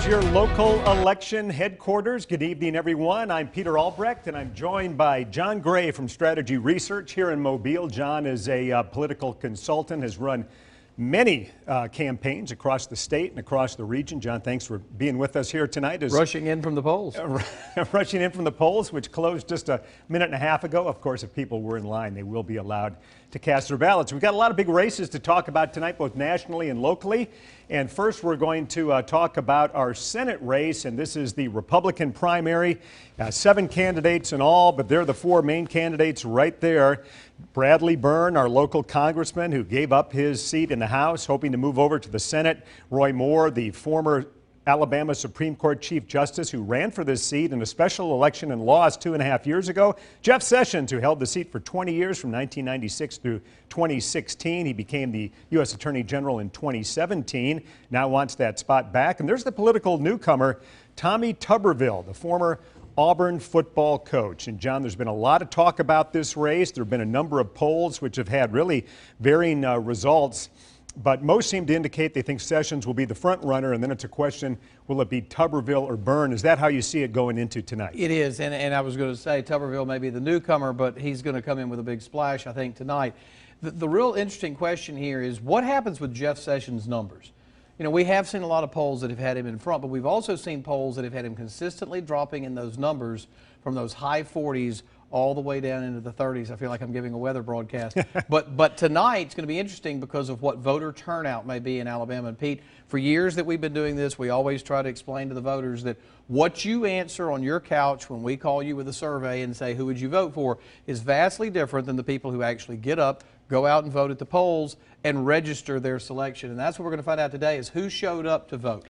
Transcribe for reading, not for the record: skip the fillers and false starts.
is your local election headquarters. Good evening, everyone. I'm Peter Albrecht, and I'm joined by John Gray from Strategy Research here in Mobile. John is a political consultant, has run many campaigns across the state and across the region. John, thanks for being with us here tonight. Rushing in from the polls. Rushing in from the polls, which closed just a minute and a half ago. Of course, if people were in line, they will be allowed to cast their ballots. We've got a lot of big races to talk about tonight, both nationally and locally. And first, we're going to talk about our Senate race, and this is the Republican primary. 7 candidates in all, but they're the 4 main candidates right there. Bradley Byrne, our local congressman who gave up his seat in the House, hoping to move over to the Senate. Roy Moore, the former Alabama Supreme Court Chief Justice who ran for this seat in a special election and lost 2.5 years ago. Jeff Sessions, who held the seat for 20 years from 1996 through 2016. He became the U.S. Attorney General in 2017, now wants that spot back. And there's the political newcomer, Tommy Tuberville, the former Auburn football coach. And John, there's been a lot of talk about this race. There have been a number of polls which have had really varying results. But most seem to indicate they think Sessions will be the front runner, and then it's a question, will it be Tuberville or Byrne? Is that how you see it going into tonight? It is, and I was going to say Tuberville may be the newcomer, but he's going to come in with a big splash, I think, tonight. The real interesting question here is what happens with Jeff Sessions' numbers? You know, we have seen a lot of polls that have had him in front, but we've also seen polls that have had him consistently dropping in those numbers from those high 40s all the way down into the 30s. I feel like I'm giving a weather broadcast. but tonight it's going to be interesting because of what voter turnout may be in Alabama. And Pete, for years that we've been doing this, we always try to explain to the voters that what you answer on your couch when we call you with a survey and say, who would you vote for, is vastly different than the people who actually get up, go out and vote at the polls, and register their selection. And that's what we're going to find out today is who showed up to vote.